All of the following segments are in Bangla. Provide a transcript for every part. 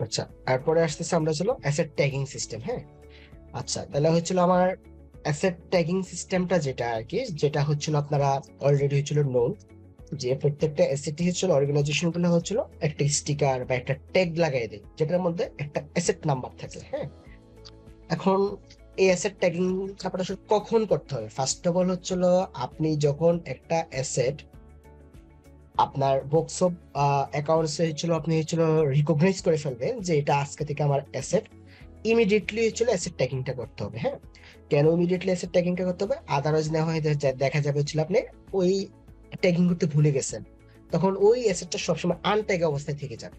আচ্ছা, তারপরে আসতেছে আমরা হলো অ্যাসেট ট্যাগিং সিস্টেম। হ্যাঁ, আচ্ছা, তাহলে হচ্ছিল আমার অ্যাসেট ট্যাগিং সিস্টেমটা যেটা আর কি, যেটা হচ্ছিল আপনারা অলরেডি হচ্ছিল নোন, যে প্রত্যেকটা অ্যাসেট হচ্ছিল অর্গানাইজেশন গুলো হচ্ছিল একটা স্টিকার বা একটা ট্যাগ লাগাই দেয় যেটার মধ্যে একটা অ্যাসেট নাম্বার থাকে। হ্যাঁ, এখন এই অ্যাসেট ট্যাগিং ব্যাপারটা আসলে কখন করতে হবে? ফার্স্ট অফ অল হচ্ছিল আপনি যখন একটা অ্যাসেট আপনার বুকস অফ অ্যাকাউন্টসে হচ্ছিল আপনি হচ্ছিল রিকগনাইজ করে ফেলবেন যে এটা আজকে থেকে আমার অ্যাসেট, ইমিডিয়েটলি হচ্ছিল অ্যাসেট ট্যাগিংটা করতে হবে। হ্যাঁ, কেন ইমিডিয়েটলি অ্যাসেট ট্যাগিংটা করতে হবে? আদারওয়াইজ না হয় দেখা যাবে হচ্ছিল আপনি ওই ট্যাগিং করতে ভুলে গেছেন, তখন ওই অ্যাসেটটা সবসময় আনট্যাগ অবস্থায় থেকে যাবে।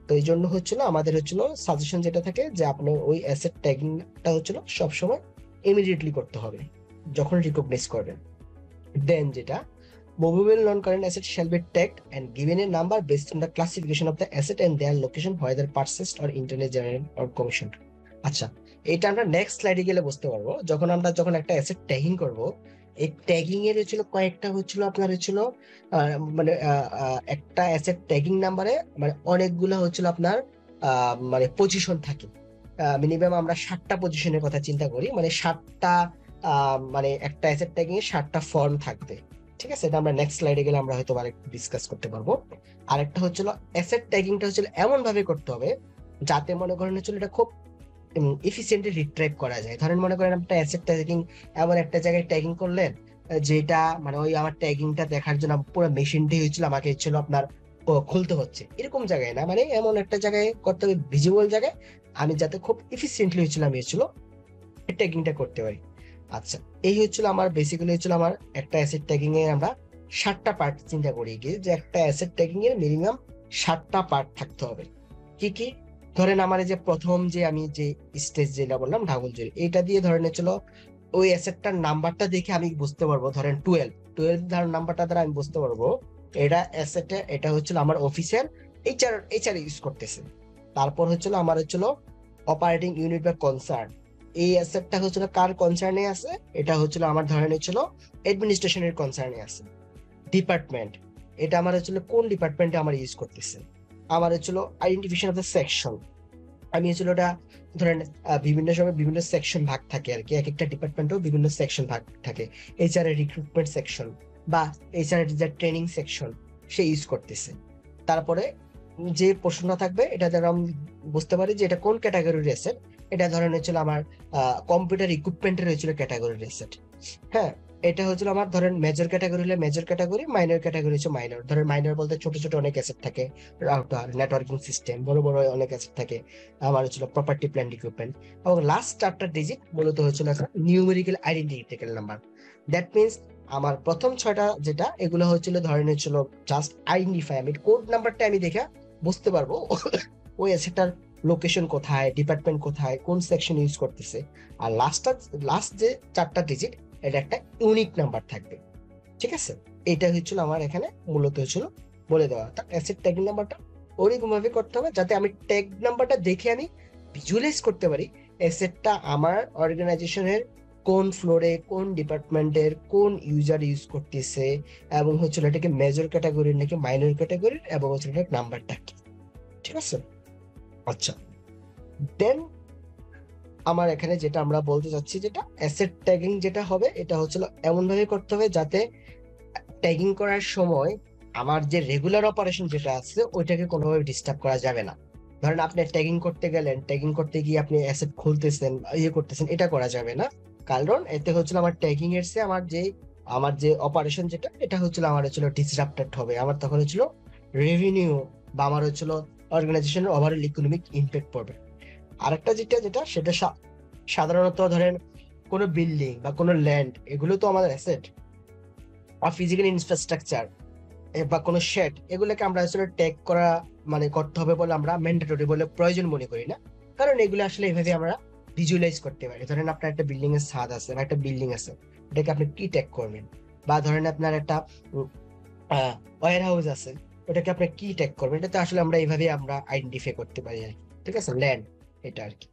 তো এই জন্য হচ্ছিল আমাদের হচ্ছিল সাজেশন যেটা থাকে যে আপনি ওই অ্যাসেট ট্যাগিংটা হচ্ছিল সবসময় ইমিডিয়েটলি করতে হবে যখন রিকগনাইজ করবেন। দেন যেটা movable non-current asset shall be tagged and given a number based on the classification of the asset and their location, whether purchased or internally generated or commissioned. আচ্ছা, এটা আমরা নেক্সট স্লাইডে গেলে বুঝতে পারবো। যখন একটা অ্যাসেট ট্যাগিং করব, এই ট্যাগিং এর হচ্ছিল কয়েকটা হচ্ছিল আপনার হচ্ছিল মানে একটা অ্যাসেট ট্যাগিং নাম্বারে মানে অনেকগুলো হচ্ছিল আপনার মানে পজিশন থাকে। মিনিমাম আমরা 7টা পজিশনের কথা চিন্তা করি, মানে 7টা মানে একটা অ্যাসেট ট্যাগিং এ 7টা ফর্ম থাকবে। ঠিক আছে, এটা আমরা নেক্সট স্লাইডে গেলে আমরা হয়তো আরেকটু ডিসকাস করতে পারবো। আরেকটা হচ্ছিল অ্যাসেট ট্যাগিংটা হচ্ছিল এমন ভাবে করতে হবে যাতে মনে করেন হচ্ছিল এটা খুব এফিসিয়েন্টলি রিট্রাইভ করা যায়। ধরেন মনে করেন একটা অ্যাসেট ট্যাগিং এমন একটা জায়গায় ট্যাগিং করলেন যেটা মানে ওই আমার ট্যাগিংটা দেখার জন্য পুরো মেশিনটি হয়েছিল আমাকে হচ্ছিল আপনার খুলতে হচ্ছে, এরকম জায়গায় না, মানে এমন একটা জায়গায় করতে হবে, ভিজিবল জায়গায়, আমি যাতে খুব এফিসিয়েন্টলি হচ্ছিল আমি হচ্ছিল ট্যাগিংটা করতে পারি। আচ্ছা, এই হচ্ছিল আমার বেসিক্যালি হচ্ছিল আমার একটা অ্যাসেট ট্যাগিং এ আমরা 7টা পার্ট চিন্তা করি কি, যে একটা অ্যাসেট ট্যাগিং এর মিনিমাম 7টা পার্ট থাকতে হবে। কি কি? ধরেন আমার এই যে প্রথম যে আমি যে স্টেজ যেটা বললাম ঢাকুল জুড়ি, এটা দিয়ে ধরেন হচ্ছিল ওই অ্যাসেটটার নাম্বারটা দেখে আমি বুঝতে পারবো, ধরেন 12 ধরেন নাম্বারটা দ্বারা আমি বুঝতে পারবো এটা অ্যাসেটে, এটা হচ্ছিল আমার অফিসের এইচআর ইউজ করতেছে। তারপর হচ্ছিল আমার হচ্ছিল অপারেটিং ইউনিট বা কনসার্ন, এই অ্যাসেটটা হচ্ছিল কার কনসার্নে আছে, এটা হচ্ছিল আমার ধরেন হচ্ছিল অ্যাডমিনিস্ট্রেশনের কনসার্নে আছে। ডিপার্টমেন্ট, এটা আমার হচ্ছিল কোন ডিপার্টমেন্টে আমার ইউজ করতেছে। আমার হচ্ছিল আইডেন্টিফিকেশন অফ দ্য সেকশন, আমি হচ্ছিল ওটা ধরেন বিভিন্ন সময় বিভিন্ন সেকশন ভাগ থাকে আর কি, এক একটা ডিপার্টমেন্টেও বিভিন্ন সেকশন ভাগ থাকে। এইচআর এর রিক্রুটমেন্ট সেকশন বা এইচআর এর যে ট্রেনিং সেকশন সে ইউজ করতেছে। তারপরে যে প্রশ্নটা থাকবে এটা দ্বারা আমি বুঝতে পারি যে এটা কোন ক্যাটাগরির অ্যাসেট। এটা ধরেন হচ্ছিল আমার কম্পিউটার ইকুইপমেন্টের হচ্ছিল ক্যাটাগরির অ্যাসেট। হ্যাঁ, এটা হচ্ছিল আমার ধরেন মেজর ক্যাটাগরি হলে মেজর ক্যাটাগরি, মাইনর ক্যাটাগরি হচ্ছে মাইনর। ধরেন মাইনর বলতে ছোট ছোট অনেক অ্যাসেট থাকে, রাউটার, নেটওয়ার্কিং সিস্টেম, বড় বড় অনেক অ্যাসেট থাকে। আমার হচ্ছিল প্রপার্টি, প্ল্যান্ট, ইকুইপমেন্ট। এবং লাস্ট 4টা ডিজিট মূলত হচ্ছিল একটা numerical identification number. That means আমার প্রথম 6টা যেটা এগুলো হচ্ছিল ধরেন হচ্ছিল জাস্ট আইডেন্টিফাই, আমি কোড নাম্বারটা আমি দেখে বুঝতে পারবো ওই অ্যাসেটটার লোকেশন কোথায়, ডিপার্টমেন্ট কোথায়, কোন সেকশন ইউজ করতেছে। আর লাস্ট যে 4টা ডিজিট এটা একটা ইউনিক নাম্বার থাকবে। ঠিক আছে, এটা হচ্ছিল আমার এখানে মূলত হচ্ছিল বলে দেওয়া। তার অ্যাসেট ট্যাগ নাম্বারটা ওরকম ভাবে করতে হবে যাতে আমি ট্যাগ নাম্বারটা দেখে আমি ভিজুয়ালাইজ করতে পারি অ্যাসেটটা আমার অর্গানাইজেশনের কোন ফ্লোরে, কোন ডিপার্টমেন্টের কোন ইউজার ইউজ করতেছে, এবং হচ্ছিল এটাকে মেজর ক্যাটাগরির নাকি মাইনর ক্যাটাগরির, এবং হচ্ছিল এটার নাম্বারটা কি। ঠিক আছে, আচ্ছা। দেন আমার এখানে যেটা আমরা বলতে চাচ্ছি, যেটা অ্যাসেট ট্যাগিং যেটা হবে এটা হচ্ছিল এমন ভাবে করতে হবে যাতে ট্যাগিং করার সময় আমার যে রেগুলার অপারেশন যেটা আছে ওইটাকে কোনোভাবে ডিস্টার্ব করা যাবে না। ধরেন আপনি ট্যাগিং করতে গেলেন, ট্যাগিং করতে গিয়ে আপনি অ্যাসেট খুলতেছেন, ইয়ে করতেছেন, এটা করা যাবে না। কারণ এতে হচ্ছিল আমার ট্যাগিং এর চেয়ে আমার যে অপারেশন যেটা এটা হচ্ছিল আমার হচ্ছিল ডিসরাপ্টেড হবে, আমার তখন হচ্ছিল রেভিনিউ বা আমার হচ্ছিল অর্গানাইজেশনের ওভারঅল ইকোনমিক ইমপ্যাক্ট পড়বে। আরেকটা যেটা যেটা সেটা সাধারণত ধরেন কোনো বিল্ডিং বা কোনো ল্যান্ড, এগুলো তো আমাদের অ্যাসেট। আর ফিজিক্যাল ইনফ্রাস্ট্রাকচার বা কোনো শেড, এগুলোকে আমরা আসলে ট্যাগ করা মানে করতে হবে বলে আমরা ম্যান্ডেটরি বলে প্রয়োজন মনে করি না। কারণ এগুলো আসলে এভাবে আমরা ভিজুয়ালাইজ করতে পারি। ধরেন আপনার একটা বিল্ডিং এর ছাদ আছে বা একটা বিল্ডিং আছে, এটাকে আপনি কি ট্যাগ করবেন? বা ধরেন আপনার একটা ওয়্যার হাউস আছে, ওটাকে আপনি কি ট্যাগ করবেন? এটা তো আসলে আমরা এইভাবে আমরা আইডেন্টিফাই করতে পারি আর কি। ঠিক আছে, ল্যান্ড, এটা আর কি।